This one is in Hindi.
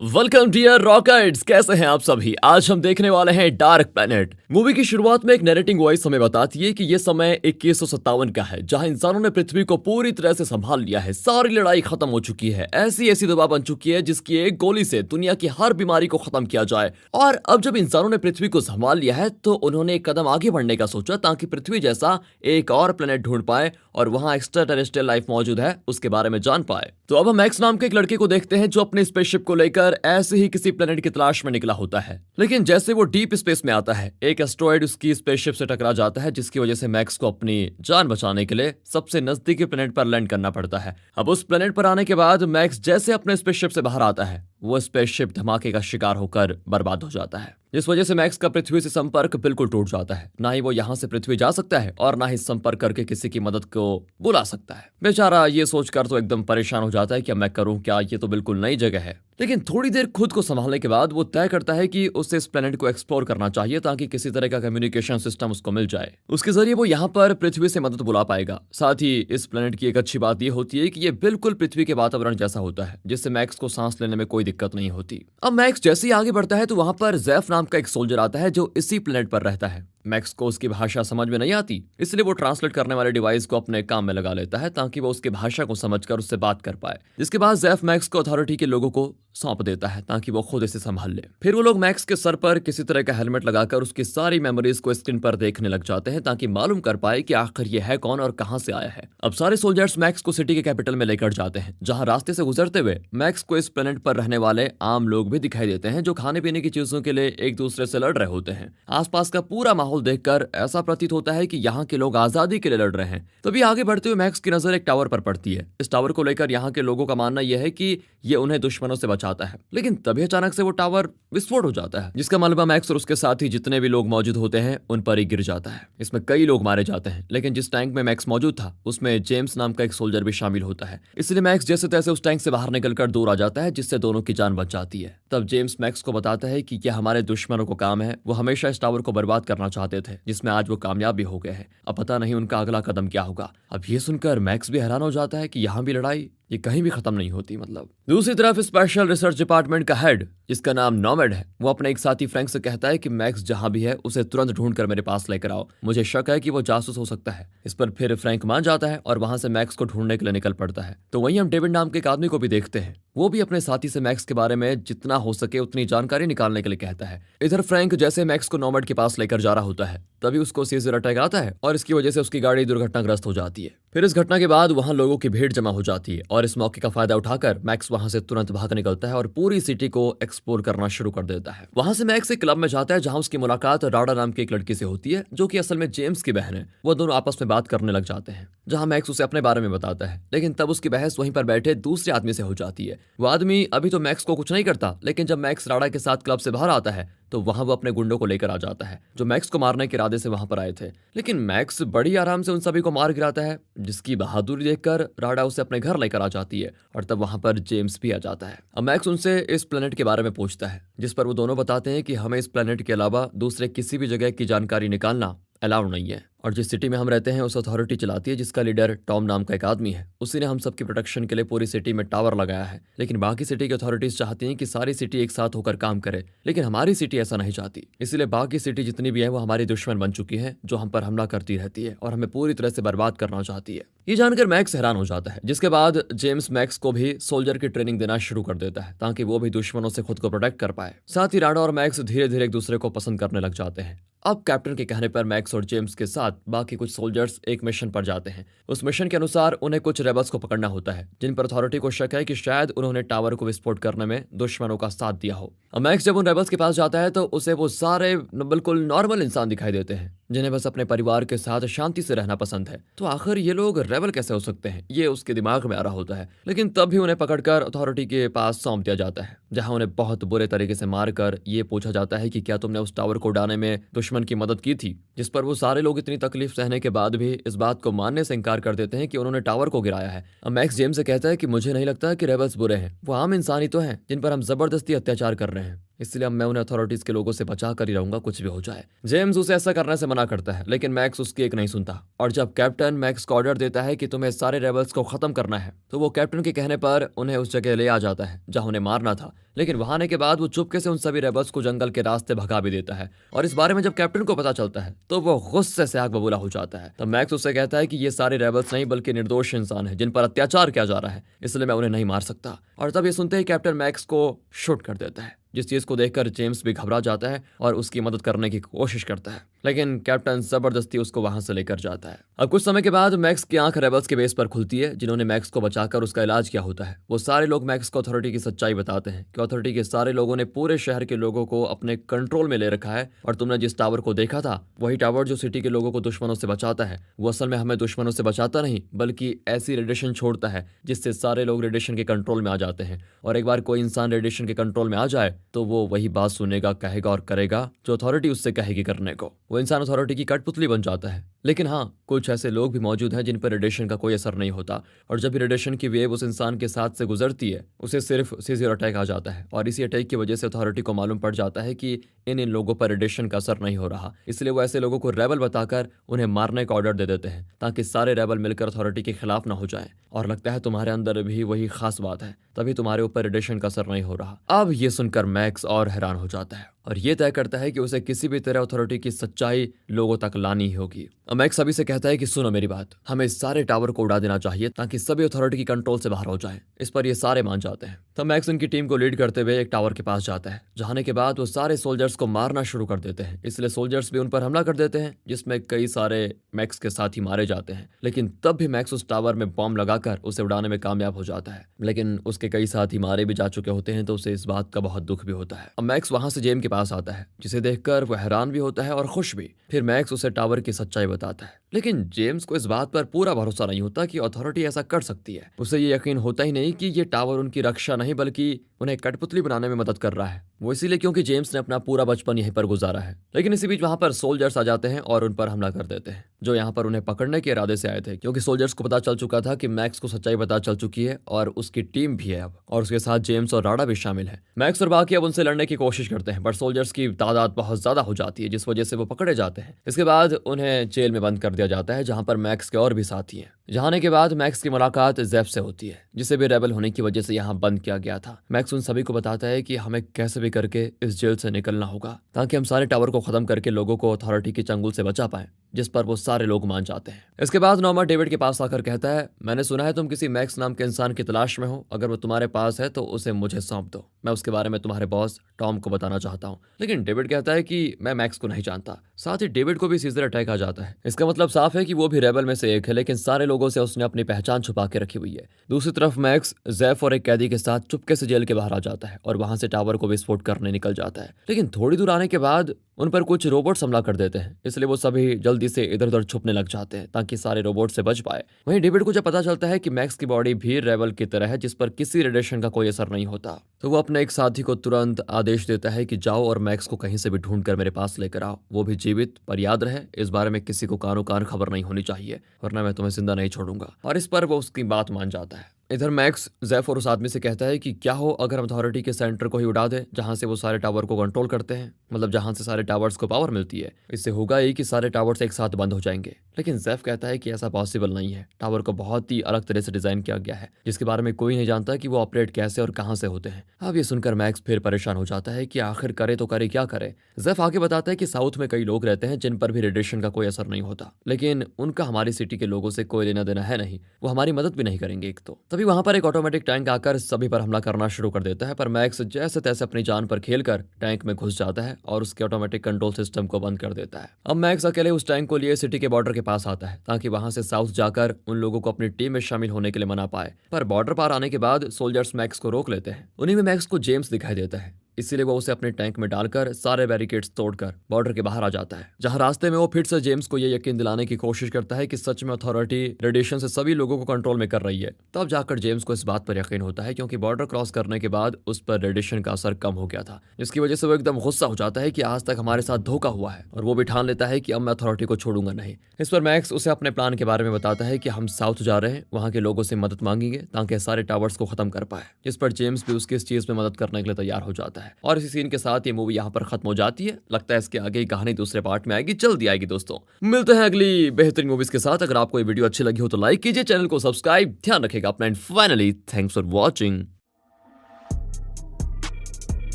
वेलकम डियर रॉकेट्स, कैसे हैं आप सभी। आज हम देखने वाले हैं डार्क प्लेनेट। मूवी की शुरुआत में एक नरेटिंग वॉइस हमें बताती है कि यह समय 2157 का है, जहां इंसानों ने पृथ्वी को पूरी तरह से संभाल लिया है। सारी लड़ाई खत्म हो चुकी है, ऐसी ऐसी दवा बन चुकी है जिसकी एक गोली से दुनिया की हर बीमारी को खत्म किया जाए। और अब जब इंसानों ने पृथ्वी को संभाल लिया है तो उन्होंने एक कदम आगे बढ़ने का सोचा, ताकि पृथ्वी जैसा एक और प्लेनेट ढूंढ पाए और वहां एक्स्ट्रा टेरेस्ट्रियल लाइफ मौजूद है उसके बारे में जान पाए। तो अब हम मैक्स नाम के एक लड़के को देखते हैं जो अपने स्पेसशिप को लेकर ऐसे ही किसी प्लेनेट की तलाश में निकला होता है। लेकिन जैसे वो डीप स्पेस में आता है, एक एस्ट्रॉयड उसकी स्पेसशिप से टकरा जाता है, जिसकी वजह से मैक्स को अपनी जान बचाने के लिए सबसे नजदीकी प्लेनेट पर लैंड करना पड़ता है। अब उस प्लेनेट पर आने के बाद मैक्स जैसे अपने स्पेसशिप से बाहर आता है, वो स्पेसशिप धमाके का शिकार होकर बर्बाद हो जाता है, जिस वजह से मैक्स का पृथ्वी से संपर्क बिल्कुल टूट जाता है। ना ही वो यहाँ से पृथ्वी जा सकता है और ना ही संपर्क करके किसी की मदद को बुला सकता है। बेचारा ये सोचकर तो एकदम परेशान हो जाता है कि अब मैं करूं क्या, ये तो बिल्कुल नई जगह है। लेकिन थोड़ी देर खुद को संभालने के बाद वो तय करता है कि उसे इस प्लेनेट को एक्सप्लोर करना चाहिए, ताकि किसी तरह का कम्युनिकेशन सिस्टम उसको मिल जाए। उसके जरिए वो यहाँ पर पृथ्वी से मदद बुला पाएगा। साथ ही इस प्लेनेट की एक अच्छी बात ये होती है कि ये बिल्कुल पृथ्वी के वातावरण जैसा होता है, जिससे मैक्स को सांस लेने में कोई दिक्कत नहीं होती। अब मैक्स जैसे ही आगे बढ़ता है तो वहां पर जैफ नाम का एक सोल्जर आता है जो इसी प्लेनेट पर रहता है। मैक्स को उसकी भाषा समझ में नहीं आती, इसलिए वो ट्रांसलेट करने वाले डिवाइस को अपने काम में लगा लेता है, ताकि वो उसकी भाषा को समझकर उससे बात कर पाए। जिसके बाद जैफ मैक्स को अथॉरिटी के लोगों को सौंप देता है, ताकि वो खुद इसे संभाल ले। फिर वो लोग मैक्स के सर पर किसी तरह का हेलमेट लगाकर उसकी सारी मेमोरीज को स्क्रीन पर देखने लग जाते हैं, ताकि मालूम कर पाए कि आखिर ये है कौन और कहां से आया है। अब सारे सोल्जर्स मैक्स को सिटी के कैपिटल में लेकर जाते हैं, जहां रास्ते से गुजरते हुए मैक्स को इस प्लेनेट पर रहने वाले आम लोग भी दिखाई देते हैं, जो खाने पीने की चीजों के लिए एक दूसरे से लड़ रहे होते हैं। आसपास का पूरा माहौल देखकर ऐसा प्रतीत होता है कि यहाँ के लोग आजादी के लिए लड़ रहे हैं। तभी आगे बढ़ते हुए मैक्स की नजर एक टावर पर पड़ती है। इस टावर को लेकर यहाँ के लोगों का मानना यह है कि ये उन्हें दुश्मनों से बचाता है। लेकिन तभी अचानक से वो टावर विस्फोट हो जाता है, जिसका मलबा मैक्स और उसके साथ ही जितने भी लोग मौजूद होते हैं उन पर ही गिर जाता है। इसमें कई लोग मारे जाते हैं, लेकिन जिस टैंक में मैक्स मौजूद था उसमें जेम्स नाम का एक सोल्जर भी शामिल होता है। इसलिए मैक्स जैसे तैसे उस टैंक से बाहर निकलकर दूर आ जाता है, जिससे दोनों की जान बच जाती है। तब जेम्स मैक्स को बताता है कि यह हमारे दुश्मनों को काम है, वो हमेशा इस टावर को बर्बाद करना चाहते थे, जिसमें आज वो कामयाब भी हो गए हैं। अब पता नहीं उनका अगला कदम क्या होगा। अब ये सुनकर मैक्स भी हैरान हो जाता है कि यहाँ भी लड़ाई, ये कहीं भी खत्म नहीं होती। मतलब दूसरी तरफ स्पेशल रिसर्च डिपार्टमेंट का हेड, जिसका नाम नॉमेड है, वो अपने एक साथी फ्रैंक से कहता है कि मैक्स जहां भी है उसे तुरंत ढूंढकर मेरे पास लेकर आओ, मुझे शक है कि वो जासूस हो सकता है। इस पर फिर फ्रैंक मान जाता है और वहां से मैक्स को ढूंढने के लिए निकल पड़ता है। तो वहीं हम डेविड नाम के एक आदमी को भी देखते हैं, वो भी अपने साथी से मैक्स के बारे में जितना हो सके उतनी जानकारी निकालने के लिए कहता है। इधर फ्रैंक जैसे मैक्स को नॉमेड के पास लेकर जा रहा होता है, तभी उसको सीजर अटैक आता है और इसकी वजह से उसकी गाड़ी दुर्घटनाग्रस्त हो जाती है। फिर इस घटना के बाद वहां लोगों की भीड़ जमा हो जाती है और इस मौके का फायदा उठाकर मैक्स वहां से तुरंत भाग निकलता है और पूरी सिटी को एक्सप्लोर करना शुरू कर देता है। वहां से मैक्स एक क्लब में जाता है, जहां उसकी मुलाकात राडा नाम की एक लड़की से होती है, जो कि असल में जेम्स की बहन है। वो दोनों आपस में बात करने लग जाते हैं, जहां मैक्स उसे अपने बारे में बताता है। लेकिन तब उसकी बहस वहीं पर बैठे दूसरे आदमी से हो जाती है। वो आदमी अभी तो मैक्स को कुछ नहीं करता, लेकिन जब मैक्स राडा के साथ क्लब से बाहर आता है तो वहां वो अपने गुंडों को लेकर आ जाता है, जो मैक्स को मारने के इरादे से वहां पर आए थे। लेकिन मैक्स बड़ी आराम से उन सभी को मार गिराता है, जिसकी बहादुरी देखकर राडा उसे अपने घर लेकर आ जाती है और तब वहां पर जेम्स भी आ जाता है। अब मैक्स उनसे इस प्लेनेट के बारे में पूछता है, जिस पर वो दोनों बताते हैं कि हमें इस प्लेनेट के अलावा दूसरे किसी भी जगह की जानकारी निकालना अलाउड नहीं है, और जिस सिटी में हम रहते हैं उस अथॉरिटी चलाती है, जिसका लीडर टॉम नाम का एक आदमी है। उसी ने हम सबकी प्रोटेक्शन के लिए पूरी सिटी में टावर लगाया है। लेकिन बाकी सिटी की अथॉरिटीज चाहती हैं कि सारी सिटी एक साथ होकर काम करे, लेकिन हमारी सिटी ऐसा नहीं चाहती। इसलिए बाकी सिटी जितनी भी है वो हमारी दुश्मन बन चुकी है, जो हम पर हमला करती रहती है और हमें पूरी तरह से बर्बाद करना चाहती है। ये जानकर मैक्स हैरान हो जाता है, जिसके बाद जेम्स मैक्स को भी सोल्जर की ट्रेनिंग देना शुरू कर देता है, ताकि वो भी दुश्मनों से खुद को प्रोटेक्ट कर पाए। साथ ही राडा और मैक्स धीरे धीरे एक दूसरे को पसंद करने लग जाते हैं। अब कैप्टन के कहने पर मैक्स और जेम्स के साथ बाकी कुछ सोल्जर्स एक मिशन पर जाते हैं। उस मिशन के अनुसार उन्हें कुछ रेबल्स को पकड़ना होता है, जिन पर अथॉरिटी को शक है कि शायद उन्होंने टावर को विस्फोट करने में दुश्मनों का साथ दिया हो। अब मैक्स जब उन रेबल्स के पास जाता है तो उसे वो सारे बिल्कुल नॉर्मल इंसान दिखाई देते हैं, जिन्हें बस अपने परिवार के साथ शांति से रहना पसंद है। तो आखिर ये लोग रेबल कैसे हो सकते हैं, ये उसके दिमाग में आ रहा होता है। लेकिन तब भी उन्हें पकड़कर अथॉरिटी के पास सौंप दिया जाता है, जहां उन्हें बहुत बुरे तरीके से मारकर ये पूछा जाता है कि क्या तुमने उस टावर को उड़ाने में दुश्मन की मदद की थी। जिस पर वो सारे लोग इतनी तकलीफ सहने के बाद भी इस बात को मानने से इनकार कर देते हैं कि उन्होंने टावर को गिराया है। अब मैक्स जेम्स से कहता है कि मुझे नहीं लगता कि रेबल्स बुरे हैं, वो आम इंसान ही तो हैं, जिन पर हम जबरदस्ती अत्याचार कर रहे हैं। इसलिए अब मैं उन्हें अथॉरिटीज के लोगों से बचा कर ही रहूंगा, कुछ भी हो जाए। जेम्स उसे ऐसा करने से मना करता है, लेकिन मैक्स उसकी एक नहीं सुनता। और जब कैप्टन मैक्स को ऑर्डर देता है कि तुम्हें सारे रेबल्स को खत्म करना है, तो वो कैप्टन के कहने पर उन्हें उस जगह ले आ जाता है जहां उन्हें मारना था। लेकिन वहां आने के बाद वो चुपके से उन सभी रेबल्स को जंगल के रास्ते भगा भी देता है। और इस बारे में जब कैप्टन को पता चलता है तो वो गुस्से से आग बबूला हो जाता है। तब मैक्स उससे कहता है कि ये सारे रेबल्स नहीं बल्कि निर्दोष इंसान हैं जिन पर अत्याचार किया जा रहा है, इसलिए मैं उन्हें नहीं मार सकता। और तब ये सुनते ही कैप्टन मैक्स को शूट कर देता है, जिस चीज को देखकर जेम्स भी घबरा जाता है और उसकी मदद करने की कोशिश करता है, लेकिन कैप्टन जबरदस्ती उसको वहां से लेकर जाता है। अब कुछ समय के बाद मैक्स की आंख रेबल्स के बेस पर खुलती है जिन्होंने मैक्स को बचाकर उसका इलाज किया होता है। वो सारे लोग मैक्स को अथॉरिटी की सच्चाई बताते हैं कि अथॉरिटी के सारे लोगों ने पूरे शहर के लोगों को अपने कंट्रोल में ले रखा है और तुमने जिस टावर को देखा था वही टावर जो सिटी के लोगों को दुश्मनों से बचाता है, वो असल में हमें दुश्मनों से बचाता नहीं बल्कि ऐसी रेडिएशन छोड़ता है जिससे सारे लोग रेडिएशन के कंट्रोल में आ जाते हैं। और एक बार कोई इंसान रेडिएशन के कंट्रोल में आ जाए तो वो वही बात सुनेगा, कहेगा और करेगा जो अथॉरिटी उससे कहेगी करने को। वो इंसान अथॉरिटी की कठपुतली बन जाता है। लेकिन हाँ, कुछ ऐसे लोग भी मौजूद हैं जिन पर रेडिएशन का कोई असर नहीं होता और जब भी रेडिएशन की वेव उस इंसान के साथ से गुजरती है उसे सिर्फ सीजर अटैक आ जाता है। और इसी अटैक की वजह से अथॉरिटी को मालूम पड़ जाता है कि इन लोगों पर रेडिएशन का असर नहीं हो रहा, इसलिए वो ऐसे लोगों को रेबल बताकर उन्हें मारने का ऑर्डर दे देते हैं ताकि सारे रेबल मिलकर अथॉरिटी के खिलाफ ना हो जाएं। और लगता है तुम्हारे अंदर भी वही खास बात है, तभी तुम्हारे ऊपर रेडिएशन का असर नहीं हो रहा। अब ये सुनकर मैक्स और हैरान हो जाता है और ये तय करता है कि उसे किसी भी तरह अथॉरिटी की सच्चाई लोगों तक लानी ही होगी। मैक्स सभी से कहता है कि सुनो मेरी बात, हमें इस सारे टावर को उड़ा देना चाहिए ताकि सभी अथॉरिटी की कंट्रोल से बाहर हो जाएं। इस पर ये सारे मान जाते हैं। तब मैक्स उनकी टीम को लीड करते हुए एक टावर के पास जाता है। जाने के बाद वो सारे सोल्जर्स को मारना शुरू कर देते हैं, इसलिए सोल्जर्स भी उन पर हमला कर देते हैं जिसमें कई सारे मैक्स के साथ ही मारे जाते हैं। लेकिन तब भी मैक्स उस टावर में बॉम्ब लगाकर उसे उड़ाने में कामयाब हो जाता है, लेकिन उसके कई साथी मारे भी जा चुके होते हैं तो उसे इस बात का बहुत दुख भी होता है। अब मैक्स वहां से जेम के पास आता है जिसे देखकर वह हैरान भी होता है और खुश भी। फिर मैक्स उसे टावर की सच्चाई बताता है, लेकिन जेम्स को इस बात पर पूरा भरोसा नहीं होता कि अथॉरिटी ऐसा कर सकती है। उसे ये यकीन होता ही नहीं कि ये टावर उनकी रक्षा नहीं बल्कि उन्हें कठपुतली बनाने में मदद कर रहा है। वो इसीलिए क्योंकि जेम्स ने अपना पूरा बचपन यहीं पर गुजारा है। लेकिन इसी बीच वहां पर सोल्जर्स आ जाते हैं और उन पर हमला कर देते हैं जो यहाँ पर उन्हें पकड़ने के इरादे से आए थे, क्योंकि सोल्जर्स को पता चल चुका था कि मैक्स को सच्चाई पता चल चुकी है और उसकी टीम भी है अब, और उसके साथ जेम्स और राडा भी शामिल है। मैक्स और बाकी अब उनसे लड़ने की कोशिश करते हैं, बट सोल्जर्स की तादाद बहुत ज्यादा हो जाती है जिस वजह से वो पकड़े जाते हैं। इसके बाद उन्हें जेल में बंद कर दिया जाता है जहां पर मैक्स के और भी साथी हैं। जहाँ आने के बाद मैक्स की मुलाकात जेफ से होती है जिसे भी रेबल होने की वजह से यहाँ बंद किया गया था। मैक्स उन सभी को बताता है कि हमें कैसे भी करके इस जेल से निकलना होगा ताकि हम सारे टावर को खत्म करके लोगों को अथॉरिटी के चंगुल से बचा पाएं, जिस पर वो सारे लोग मान जाते हैं। इसके बाद नॉर्मा डेविड के पास आकर कहता है, मैंने सुना है तुम किसी मैक्स नाम के इंसान की तलाश में हो, अगर वो तुम्हारे पास है तो उसे मुझे सौंप दो, मैं उसके बारे में तुम्हारे बॉस टॉम को बताना चाहता हूँ। लेकिन डेविड कहता है कि मैं मैक्स को नहीं जानता। साथ ही डेविड को भी सीजर अटैक आ जाता है। इसका मतलब साफ है कि वो भी रेबल में से एक है, लेकिन सारे लोगों से उसने अपनी पहचान छुपा के रखी हुई है। दूसरी तरफ मैक्स जेफ और एक कैदी के साथ चुपके से जेल के बाहर आ जाता है और वहां से टावर को विस्फोट करने निकल जाता है। लेकिन थोड़ी दूर आने के बाद उन पर कुछ रोबोट्स हमला कर देते हैं, इसलिए वो सभी जल्दी से इधर उधर छुपने लग जाते हैं ताकि सारे रोबोट से बच पाए। वहीं डेविड को जब पता चलता है कि मैक्स की बॉडी भी रेबल की तरह है जिस पर किसी रेडिएशन का कोई असर नहीं होता, तो वो अपने एक साथी को तुरंत आदेश देता है कि जाओ और मैक्स को कहीं से भी ढूंढ कर मेरे पास लेकर आओ, वो भी जीवित। पर याद रहे इस बारे में किसी को कानो कान खबर नहीं होनी चाहिए, वरना मैं तुम्हें जिंदा नहीं छोड़ूंगा। और इस पर वो उसकी बात मान जाता है। इधर मैक्स जेफ और उस आदमी से कहता है कि क्या हो अगर हम अथॉरिटी के सेंटर को ही उड़ा दे जहां से वो सारे टावर को कंट्रोल करते हैं, मतलब जहां से सारे टावर्स को पावर मिलती है। इससे होगा ही कि सारे टावर्स एक साथ बंद हो जाएंगे। लेकिन जेफ कहता है कि ऐसा पॉसिबल नहीं है, टावर को बहुत ही अलग तरह से डिजाइन किया गया है जिसके बारे में कोई नहीं जानता कि वो ऑपरेट कैसे और कहां से होते हैं। अब ये सुनकर मैक्स फिर परेशान हो जाता है कि आखिर करे तो करे क्या करे। जेफ आगे बताता है कि साउथ में कई लोग रहते हैं जिन पर भी रेडिएशन का कोई असर नहीं होता, लेकिन उनका हमारी सिटी के लोगों से कोई लेना देना है नहीं, वो हमारी मदद भी नहीं करेंगे एक तो। तभी वहां पर एक ऑटोमेटिक टैंक आकर सभी पर हमला करना शुरू कर देता है, पर मैक्स जैसे तैसे अपनी जान पर खेलकर टैंक में घुस जाता है और उसके ऑटोमेटिक कंट्रोल सिस्टम को बंद कर देता है। अब मैक्स अकेले उस टैंक को लिए सिटी के बॉर्डर के पास आता है ताकि वहां से साउथ जाकर उन लोगों को अपनी टीम में शामिल होने के लिए मना पाए। पर बॉर्डर पार आने के बाद सोल्जर्स मैक्स को रोक लेते हैं। उन्हीं में मैक्स को जेम्स दिखाई देता है, इसीलिए वो उसे अपने टैंक में डालकर सारे बैरिकेड्स तोड़कर बॉर्डर के बाहर आ जाता है, जहां रास्ते में वो फिर से जेम्स को ये यकीन दिलाने की कोशिश करता है कि सच में अथॉरिटी रेडिएशन से सभी लोगों को कंट्रोल में कर रही है। तब जाकर जेम्स को इस बात पर यकीन होता है क्योंकि बॉर्डर क्रॉस करने के बाद उस पर रेडिएशन का असर कम हो गया था, जिसकी वजह से वो एकदम गुस्सा हो जाता है कि आज तक हमारे साथ धोखा हुआ है, और वो भी ठान लेता है कि अब मैं अथॉरिटी को छोड़ूंगा नहीं। इस पर मैक्स उसे अपने प्लान के बारे में बताता है कि हम साउथ जा रहे हैं, वहां के लोगों से मदद मांगेंगे ताकि सारे टावर्स को खत्म कर पाए, जिस पर जेम्स भी उसकी इस चीज में मदद करने के लिए तैयार हो जाता है। और इसी सीन के साथ ये मूवी यहाँ पर खत्म हो जाती है। लगता है इसके आगे की कहानी दूसरे पार्ट में आएगी, जल्दी आएगी। दोस्तों मिलते हैं अगली बेहतरीन मूवीज के साथ। अगर आपको ये वीडियो अच्छी लगी हो तो लाइक कीजिए, चैनल को सब्सक्राइब, ध्यान रखेगा अपना, and finally thanks for watching.